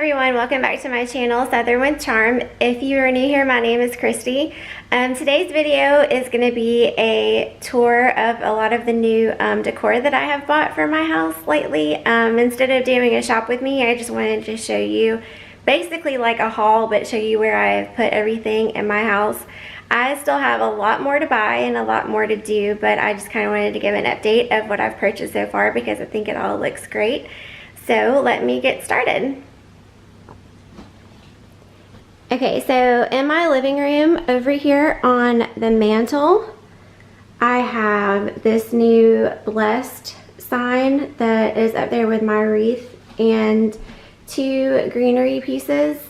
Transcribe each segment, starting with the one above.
everyone, welcome back to my channel, Southern with Charm. If you are new here, my name is Christy. Today's video is going to be a tour of a lot of the new decor that I have bought for my house lately. Instead of doing a shop with me, I just wanted to show you basically like a haul, but show you where I've put everything in my house. I still have a lot more to buy and a lot more to do, but I just kind of wanted to give an update of what I've purchased so far because I think it all looks great. So let me get started. Okay, so in my living room over here on the mantle, I have this new blessed sign that is up there with my wreath and two greenery pieces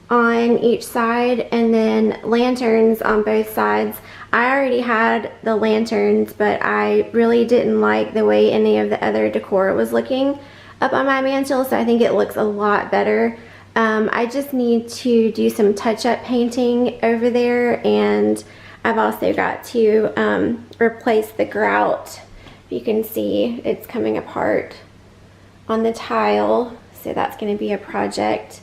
on each side and then lanterns on both sides. I already had the lanterns, but I really didn't like the way any of the other decor was looking up on my mantle, so I think it looks a lot better. I just need to do some touch-up painting over there, and I've also got to replace the grout. You can see it's coming apart on the tile, so that's going to be a project.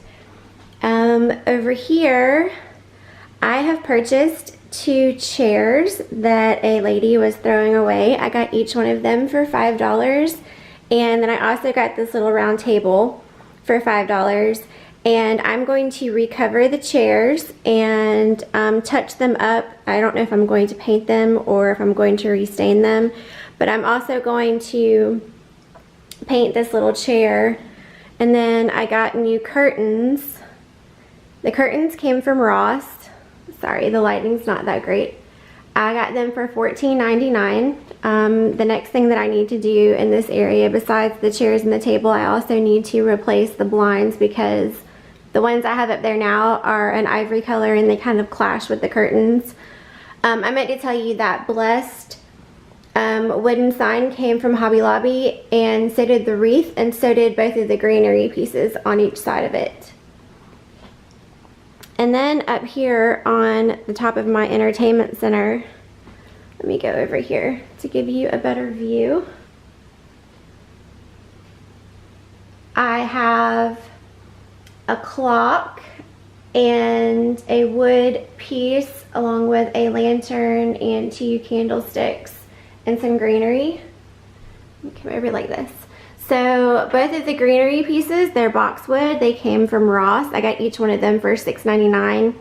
Over here, I have purchased two chairs that a lady was throwing away. I got each one of them for $5, and then I also got this little round table for $5. And I'm going to recover the chairs and touch them up. I don't know if I'm going to paint them or if I'm going to restain them, but I'm also going to paint this little chair. And then I got new curtains. The curtains came from Ross. Sorry, the lighting's not that great. I got them for $14.99. The next thing that I need to do in this area, besides the chairs and the table, I also need to replace the blinds because the ones I have up there now are an ivory color and they kind of clash with the curtains. I meant to tell you that blessed wooden sign came from Hobby Lobby, and so did the wreath, and so did both of the greenery pieces on each side of it. And then up here on the top of my entertainment center, let me go over here to give you a better view. I have a clock and a wood piece along with a lantern and two candlesticks and some greenery. Let me come over like this. So both of the greenery pieces, they're boxwood. They came from Ross. I got each one of them for $6.99.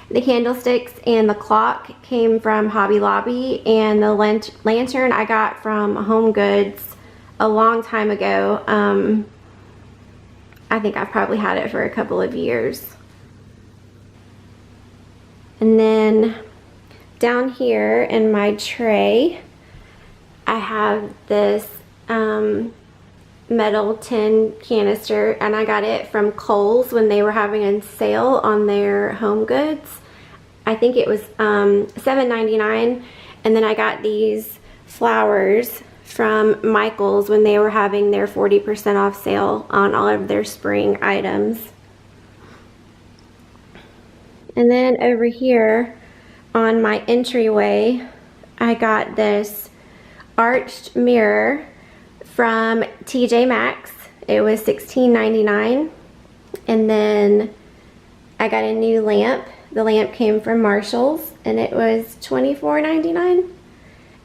The candlesticks and the clock came from Hobby Lobby, and the lantern I got from Home Goods a long time ago. I think I've probably had it for a couple of years. And then down here in my tray, I have this metal tin canister, and I got it from Kohl's when they were having a sale on their Home Goods. I think it was $7.99, and then I got these flowers from Michael's when they were having their 40% off sale on all of their spring items. And then over here on my entryway, I got this arched mirror from TJ Maxx. It was $16.99. And then I got a new lamp. The lamp came from Marshall's and it was $24.99.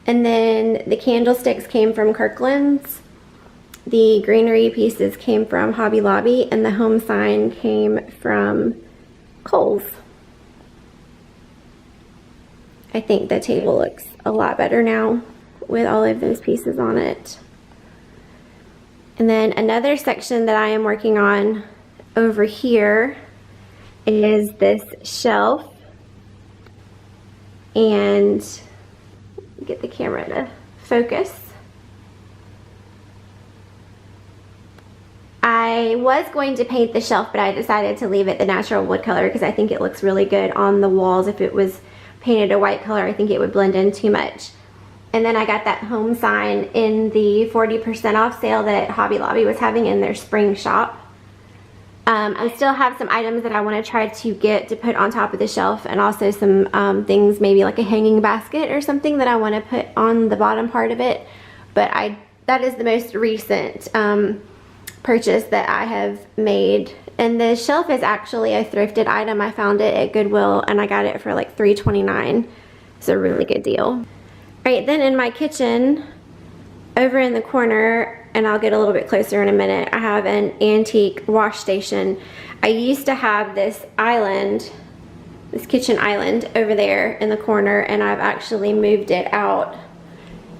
And then the candlesticks came from Kirkland's. The greenery pieces came from Hobby Lobby, and the home sign came from Kohl's. I think the table looks a lot better now with all of those pieces on it. And then another section that I am working on over here is this shelf, and get the camera to focus. I was going to paint the shelf, but I decided to leave it the natural wood color because I think it looks really good on the walls. If it was painted a white color, I think it would blend in too much. And then I got that home sign in the 40% off sale that Hobby Lobby was having in their spring shop. I still have some items that I want to try to get to put on top of the shelf, and also some things, maybe like a hanging basket or something that I want to put on the bottom part of it. But that is the most recent purchase that I have made And the shelf is actually a thrifted item. I found it at Goodwill and I got it for like $3.29. It's a really good deal. All right, then in my kitchen, over in the corner, and I'll get a little bit closer in a minute, I have an antique wash station. I used to have this island, this kitchen island over there in the corner, and I've actually moved it out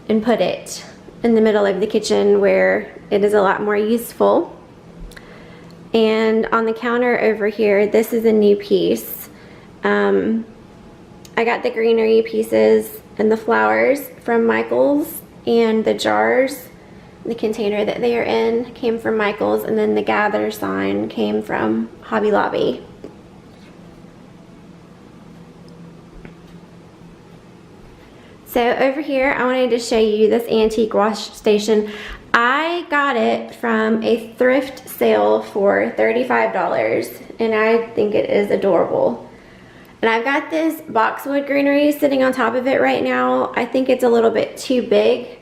and put it in the middle of the kitchen where it is a lot more useful. And on the counter over here, this is a new piece. I got the greenery pieces and the flowers from Michael's, and the jars, the container that they are in came from Michael's, and then the gather sign came from Hobby Lobby. So over here, I wanted to show you this antique wash station. I got it from a thrift sale for $35, and I think it is adorable. And I've got this boxwood greenery sitting on top of it right now. I think it's a little bit too big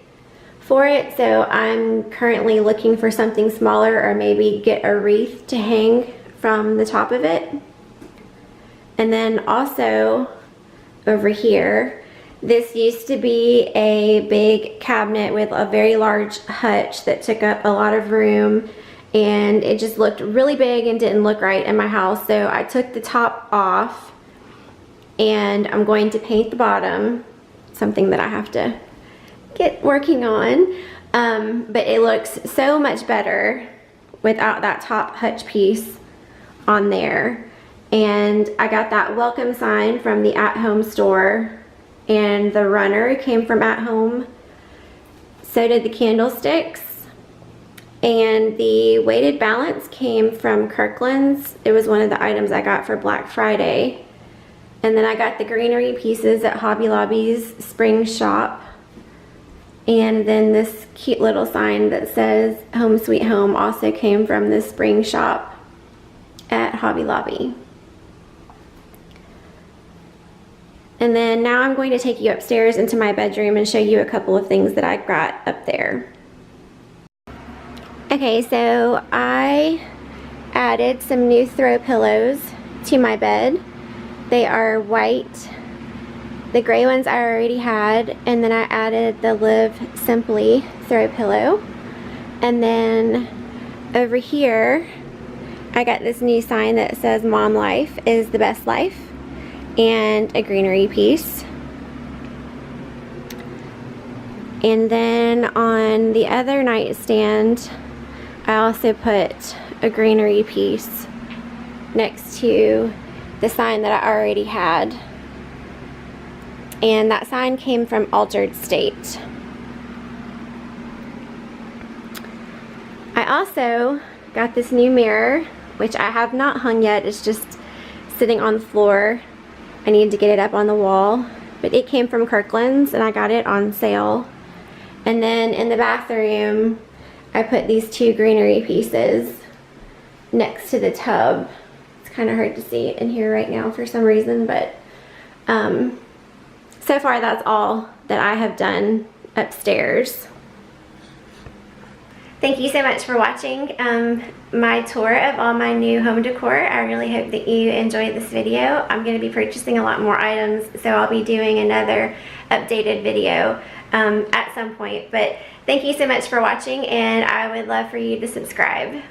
for it, so I'm currently looking for something smaller, or maybe get a wreath to hang from the top of it. And then also over here, this used to be a big cabinet with a very large hutch that took up a lot of room, and it just looked really big and didn't look right in my house. So I took the top off and I'm going to paint the bottom, something that I have to get working on. But it looks so much better without that top hutch piece on there. And I got that welcome sign from the At Home store, and the runner came from At Home. So did the candlesticks, and the weighted balance came from Kirkland's. It was one of the items I got for Black Friday. And then I got the greenery pieces at Hobby Lobby's spring shop. And then this cute little sign that says Home Sweet Home also came from the spring shop at Hobby Lobby. And then now I'm going to take you upstairs into my bedroom and show you a couple of things that I got up there. Okay, so I added some new throw pillows to my bed. They are white. The gray ones I already had, and then I added the Live Simply throw pillow. And then over here, I got this new sign that says Mom Life is the best life, and a greenery piece. And then on the other nightstand, I also put a greenery piece next to the sign that I already had. And that sign came from Altered State. I also got this new mirror, which I have not hung yet. It's just sitting on the floor. I need to get it up on the wall, but it came from Kirkland's and I got it on sale. And then in the bathroom, I put these two greenery pieces next to the tub. It's kind of hard to see in here right now for some reason, but so far that's all that I have done upstairs. Thank you so much for watching my tour of all my new home decor. I really hope that you enjoyed this video. I'm going to be purchasing a lot more items, so I'll be doing another updated video at some point. But thank you so much for watching, and I would love for you to subscribe.